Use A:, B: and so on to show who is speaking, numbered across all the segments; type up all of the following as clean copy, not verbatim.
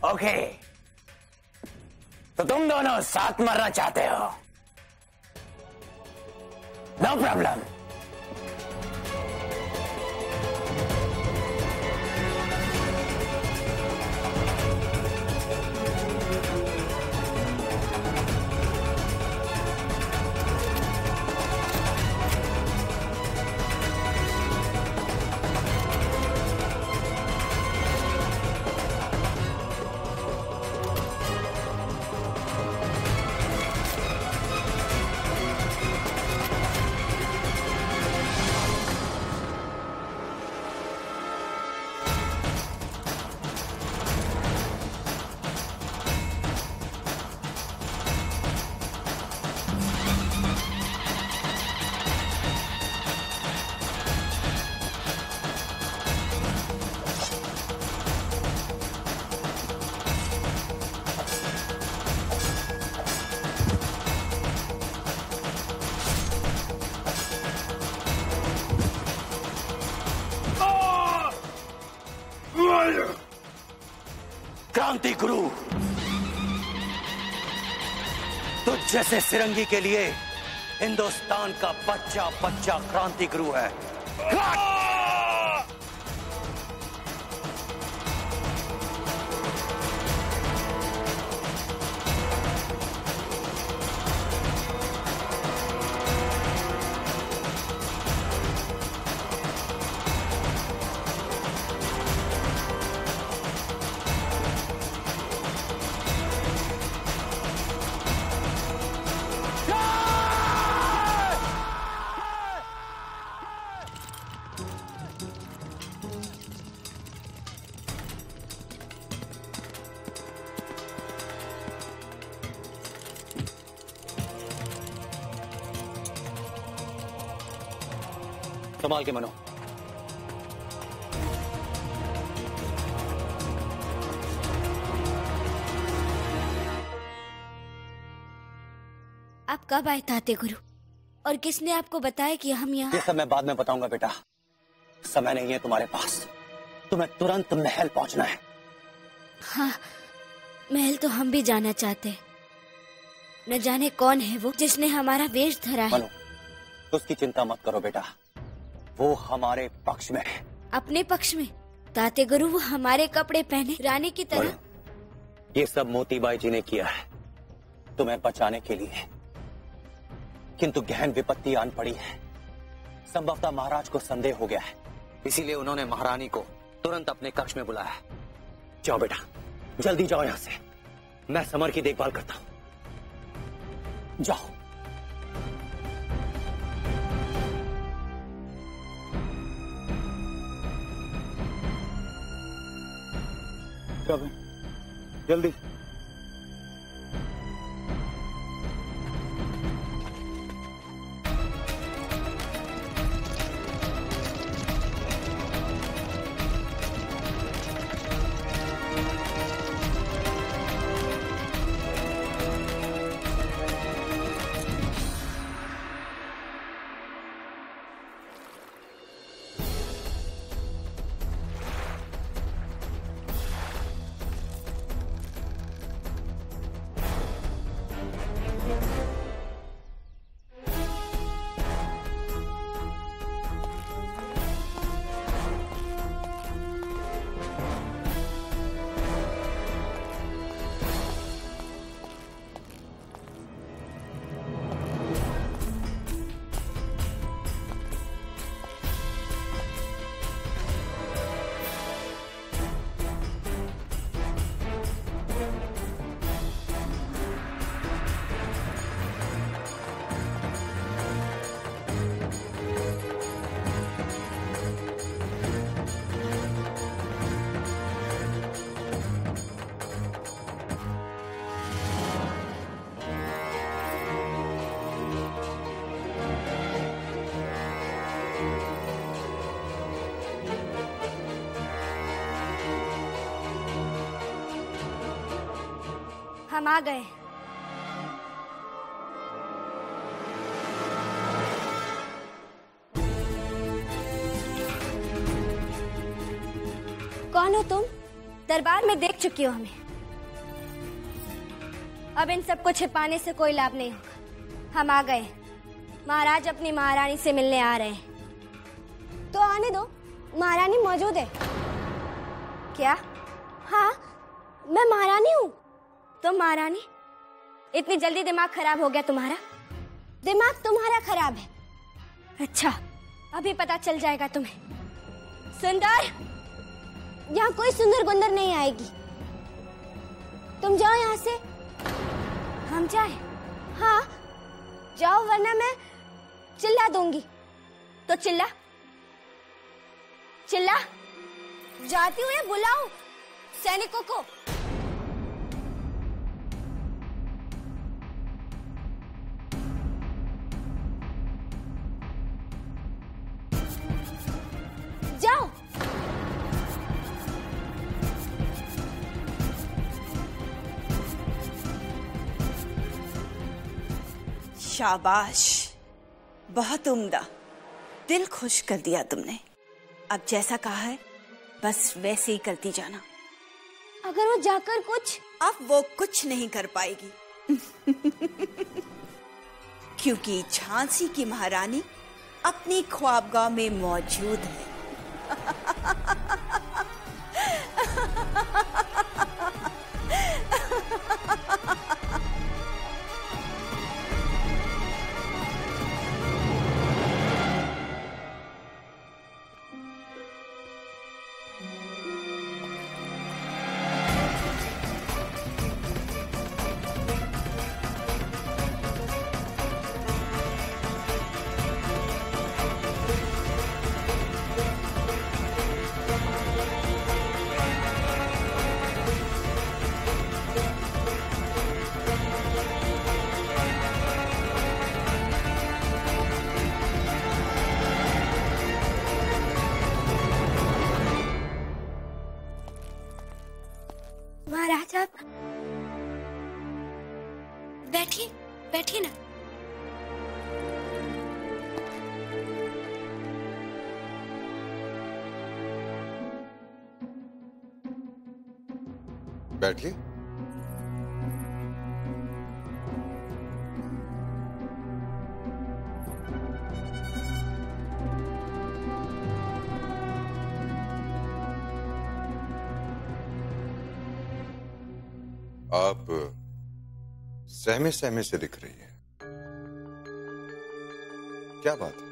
A: Okay, तो तुम दोनों साथ मरना चाहते हो? No problem. क्रांति गुरु, तुझ जैसे सिरंगी के लिए हिंदुस्तान का बच्चा बच्चा क्रांति गुरु है। संभाल के मनो।
B: आप कब आए ताते गुरु, और किसने आपको बताया कि हम यहाँ?
A: ये सब मैं बाद में बताऊंगा बेटा, समय नहीं है तुम्हारे पास। तुम्हें तुरंत महल पहुंचना है।
B: हाँ, महल तो हम भी जाना चाहते। न जाने कौन है वो जिसने हमारा वेश धरा है।
A: मनो, उसकी चिंता मत करो बेटा, वो हमारे पक्ष में है।
B: अपने पक्ष में? ताते गुरु, वो हमारे कपड़े पहने रानी की तरह।
A: ये सब मोतीबाई जी ने किया है तुम्हें बचाने के लिए, किंतु गहन विपत्ति आन पड़ी है। संभवतः महाराज को संदेह हो गया है, इसीलिए उन्होंने महारानी को तुरंत अपने कक्ष में बुलाया है। जाओ बेटा, जल्दी जाओ यहाँ से, मैं समर की देखभाल करता हूँ। जाओ। जल्दी।
B: हम आ गए। कौन हो तुम? दरबार में देख चुकी हो हमें। अब इन सबको छिपाने से कोई लाभ नहीं होगा। हम आ गए। महाराज अपनी महारानी से मिलने आ रहे हैं।
C: तो आने दो, महारानी मौजूद है।
B: क्या?
C: हाँ, मैं महारानी हूँ।
B: तुम महारानी? इतनी जल्दी दिमाग खराब हो गया तुम्हारा?
C: दिमाग तुम्हारा खराब है।
B: अच्छा, अभी पता चल जाएगा तुम्हें। सुंदर,
C: यहाँ कोई सुंदर गुंदर नहीं आएगी। तुम जाओ यहाँ से।
B: हम जाए?
C: हाँ जाओ, वरना मैं चिल्ला दूंगी।
B: तो चिल्ला चिल्ला।
C: जाती हूँ या बुलाऊं सैनिकों को? जाओ।
D: शाबाश, बहुत उम्दा। दिल खुश कर दिया तुमने। अब जैसा कहा है बस वैसे ही करती जाना।
C: अगर वो जाकर कुछ...
D: अब वो कुछ नहीं कर पाएगी क्योंकि झांसी की महारानी अपनी ख्वाबगाह में मौजूद है।
B: महाराज, आप बैठिए बैठिए ना।
E: बैठिए। आप सहमे सहमे से दिख रही है, क्या बात है?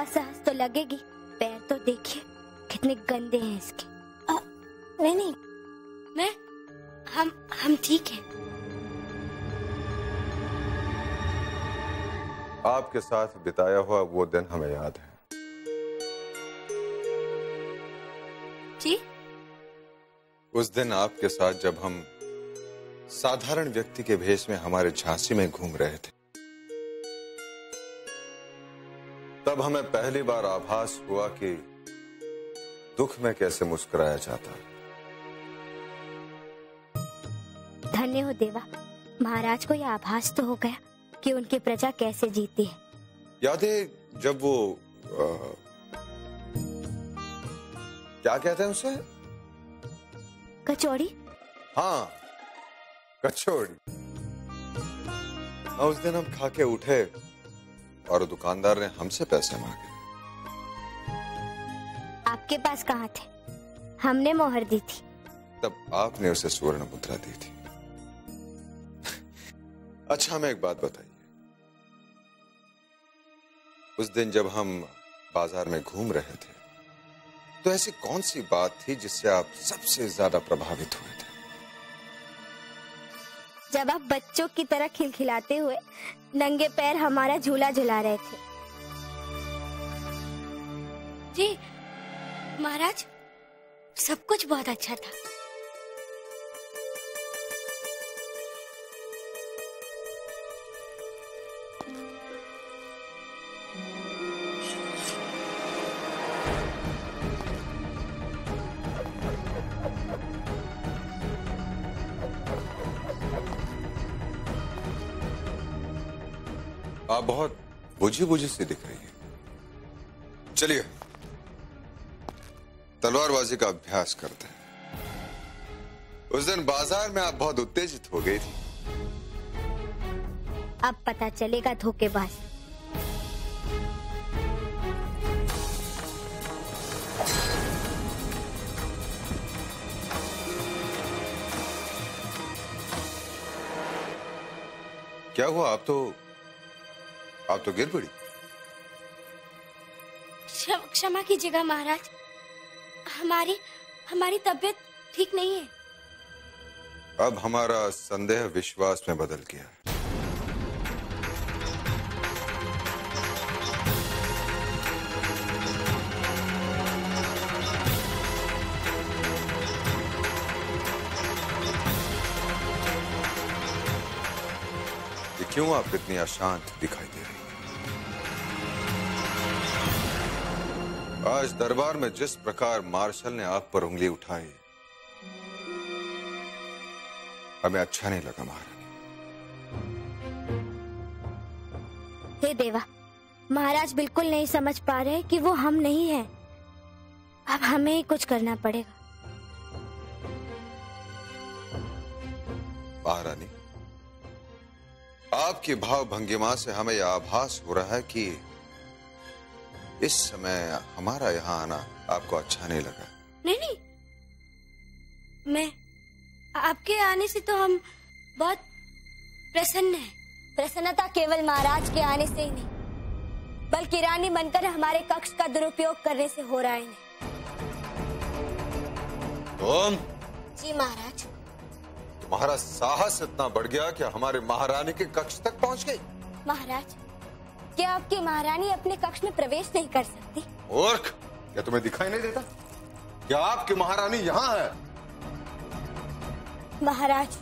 B: असहज तो लगेगी, पैर तो देखिए कितने गंदे हैं इसके।
C: नहीं,
B: मैं हम ठीक हैं।
E: आपके साथ बिताया हुआ वो दिन हमें याद है।
B: जी?
E: उस दिन आपके साथ जब हम साधारण व्यक्ति के भेष में हमारे झांसी में घूम रहे थे, तब हमें पहली बार आभास हुआ कि दुख में कैसे मुस्कुराया जाता है।
B: धन्य हो देवा, महाराज को यह आभास तो हो गया कि उनकी प्रजा कैसे जीती है।
E: याद है जब वो क्या कहते हैं उसे?
B: कचौड़ी?
E: हाँ, कचौड़ी। उस दिन हम खा के उठे और दुकानदार ने हमसे पैसे मांगे।
B: आपके पास कहाँ थे? हमने मोहर दी थी।
E: तब आपने उसे स्वर्ण मुद्रा दी थी। अच्छा, हमें एक बात बताइए, उस दिन जब हम बाजार में घूम रहे थे तो ऐसी कौन सी बात थी जिससे आप सबसे ज्यादा प्रभावित हुए थे?
B: जब आप बच्चों की तरह खिलखिलाते हुए नंगे पैर हमारा झूला झुला रहे थे। जी महाराज, सब कुछ बहुत अच्छा था।
E: आप बहुत बुझी बुझी सी दिख रही है। चलिए तलवारबाजी का अभ्यास करते हैं। उस दिन बाजार में आप बहुत उत्तेजित हो गई थी।
C: अब पता चलेगा धोखेबाज।
E: क्या हुआ? आप तो गिर पड़ी।
B: क्षमा कीजिएगा महाराज, हमारी तबीयत ठीक नहीं है।
E: अब हमारा संदेह विश्वास में बदल गया है। क्यों आप इतनी अशांत दिखाई दे रही? आज दरबार में जिस प्रकार मार्शल ने आप पर उंगली उठाई, हमें अच्छा नहीं लगा महारानी।
C: हे देवा, महाराज बिल्कुल नहीं समझ पा रहे कि वो हम नहीं हैं। अब हमें ही कुछ करना पड़ेगा।
E: महारानी, आपकी भाव भंगिमा से हमें यह आभास हो रहा है कि इस समय हमारा यहाँ आना आपको अच्छा नहीं लगा।
B: नहीं, मैं आपके आने से तो हम बहुत प्रसन्न हैं।
C: प्रसन्नता केवल महाराज के आने से ही नहीं, बल्कि रानी बनकर हमारे कक्ष का दुरुपयोग करने से हो रहा है।
E: तुम?
C: जी महाराज।
E: तुम्हारा साहस इतना बढ़ गया कि हमारे महारानी के कक्ष तक पहुंच गई।
C: महाराज, क्या आपकी महारानी अपने कक्ष में प्रवेश नहीं कर सकती?
E: मूर्ख, क्या तुम्हें दिखाई नहीं देता? क्या आपकी महारानी यहाँ है?
C: महाराज,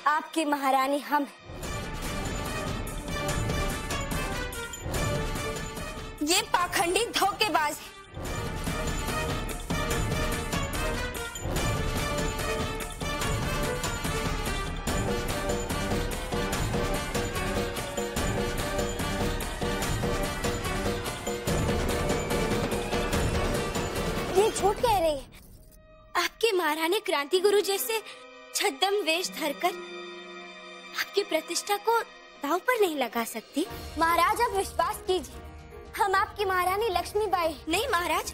C: आपकी महारानी हम हैं।
B: ये पाखंडी धोखेबाज है।
C: ये झूठ कह रही है।
B: आपकी महारानी क्रांति गुरु जैसे छद्म वेश धरकर आपकी प्रतिष्ठा को दांव पर नहीं लगा सकती।
C: महाराज, आप विश्वास कीजिए, हम आपकी महारानी लक्ष्मीबाई।
B: नहीं महाराज,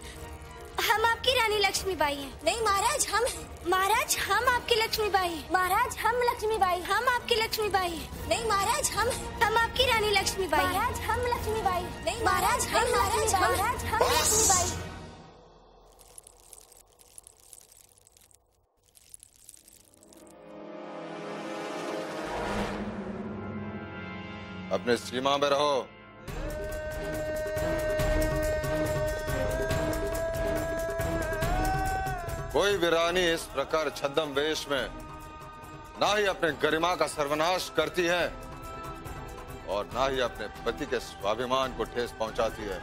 B: हम आपकी रानी लक्ष्मीबाई हैं।
C: नहीं महाराज, हम हैं।
B: महाराज, हम आपकी लक्ष्मीबाई हैं।
C: महाराज, हम लक्ष्मीबाई।
B: हम आपकी लक्ष्मीबाई हैं।
C: नहीं महाराज,
B: हम आपकी रानी लक्ष्मीबाई हैं।
C: महाराज, हम लक्ष्मीबाई।
B: नहीं महाराज, हम
C: लक्ष्मीबाई।
E: अपने सीमा में रहो। कोई भी रानी इस प्रकार छद्म वेश में ना ही अपने गरिमा का सर्वनाश करती है और ना ही अपने पति के स्वाभिमान को ठेस पहुंचाती है।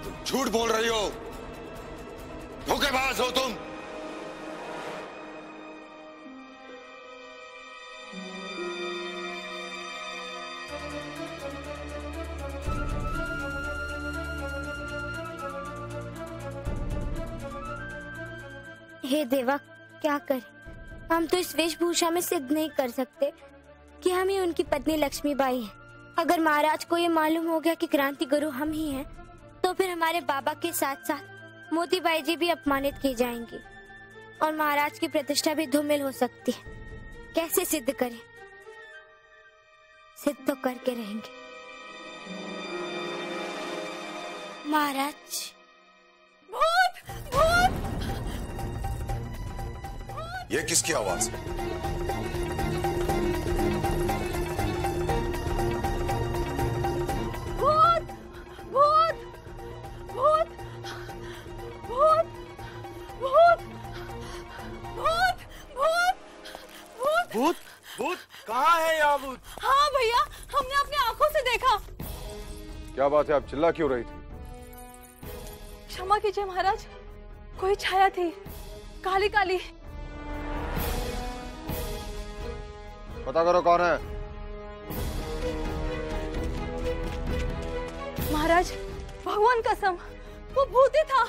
E: तुम झूठ बोल रही हो, धोखेबाज हो तुम।
C: हे देवा, क्या करें? हम तो इस वेशभूषा में सिद्ध नहीं कर सकते कि हम ही उनकी पत्नी लक्ष्मीबाई हैं। अगर महाराज को ये मालूम हो गया कि क्रांति गुरु हम ही हैं, तो फिर हमारे बाबा के साथ साथ मोतीबाई जी भी अपमानित की जाएंगी और महाराज की प्रतिष्ठा भी धूमिल हो सकती है। कैसे सिद्ध करें? सिद्ध तो करके रहेंगे।
B: महाराज,
E: ये किसकी आवाज है?
B: भूत भूत भूत भूत भूत भूत भूत
F: भूत भूत कहाँ है यहाँ भूत?
B: हाँ भैया, हमने अपनी आंखों से देखा।
E: क्या बात है, आप चिल्ला क्यों रही थी?
G: क्षमा कीजिए महाराज, कोई छाया थी, काली काली।
E: पता करो कौन है।
G: महाराज, भगवान कसम, वो भूत ही था।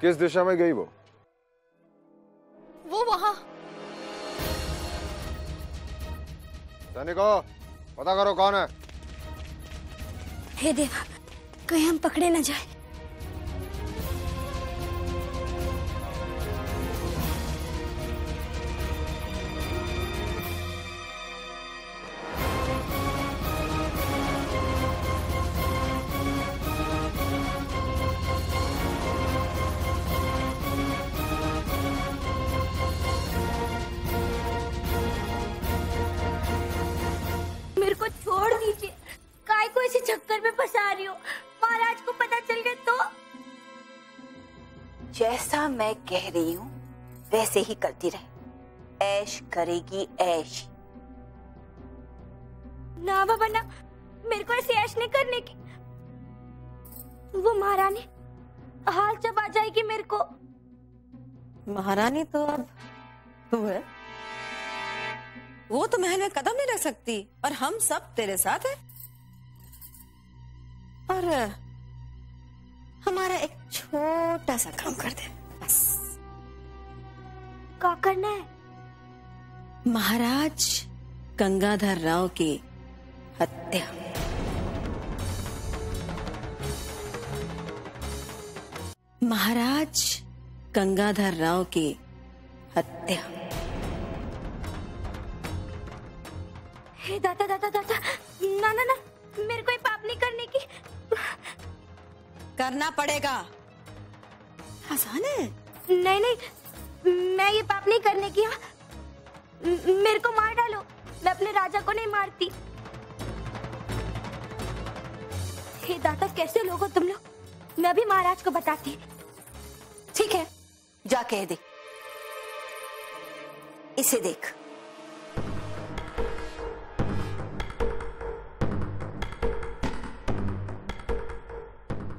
E: किस दिशा में गई वो?
G: वहां।
E: सैनिकों, पता करो कौन है।
C: हे देवा, कहीं हम पकड़े न जाए। चक्कर में फंसा रही हो, महाराज को पता चल गया तो?
D: जैसा मैं कह रही हूँ वैसे ही करती रहे। ऐश करेगी ऐश।
C: ना बाबा ना, मेरे को ऐसे ऐश नहीं करने की। वो महारानी हाल जब आ जाएगी मेरे को।
H: महारानी तो अब तू है। वो तो महल में कदम नहीं रख सकती और हम सब तेरे साथ हैं। और हमारा एक छोटा सा काम कर दे बस।
C: क्या करना है?
H: महाराज गंगाधर राव की हत्या। महाराज गंगाधर राव की हत्या।
C: हे दादा दादा दादा, ना ना ना, मेरे को ये पाप नहीं करने की।
H: करना पड़ेगा। आसान है।
C: नहीं नहीं, मैं ये पाप नहीं करने की। मेरे को मार डालो, मैं अपने राजा को नहीं मारती। हे दादा, कैसे लोग हो तुम लोग? मैं भी महाराज को बताती।
D: ठीक है, जा कह दे। इसे देख।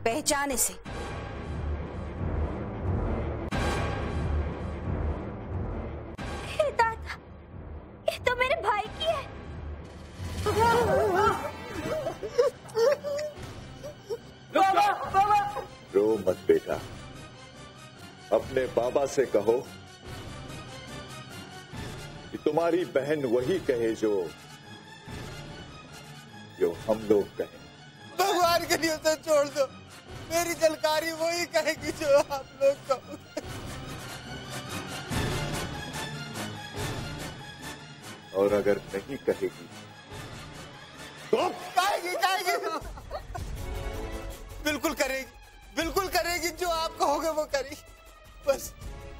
D: पहचान इसे।
C: हे दादा, ये तो मेरे भाई की है।
I: रो मत बेटा, अपने बाबा से कहो कि तुम्हारी बहन वही कहे जो हम लोग कहें।
F: भगवान के लिए तो छोड़ दो, मेरी जलकारी वही कहेगी जो आप लोग कहोगे।
I: और अगर नहीं कहेगी तो
F: कहेगी। बिल्कुल करेगी, बिल्कुल करेगी। जो आप कहोगे वो करेगी। बस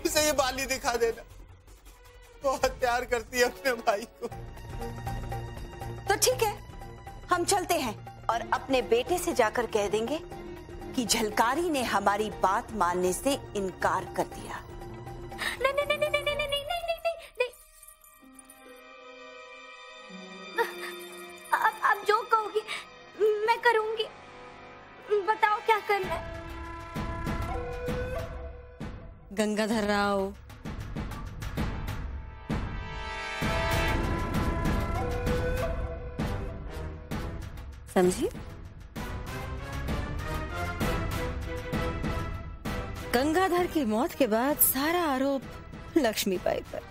F: उसे ये बाली दिखा देना। बहुत प्यार करती है अपने भाई को।
D: तो ठीक है, हम चलते हैं और अपने बेटे से जाकर कह देंगे कि झलकारी ने हमारी बात मानने से इनकार कर दिया।
C: नहीं नहीं नहीं नहीं नहीं नहीं नहीं नहीं नहीं। अब जो कहोगी मैं करूंगी। बताओ क्या करना है?
H: गंगाधर राव, समझी? गंगाधर की मौत के बाद सारा आरोप लक्ष्मीबाई पर।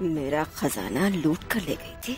H: मेरा खजाना लूट कर ले गई थी।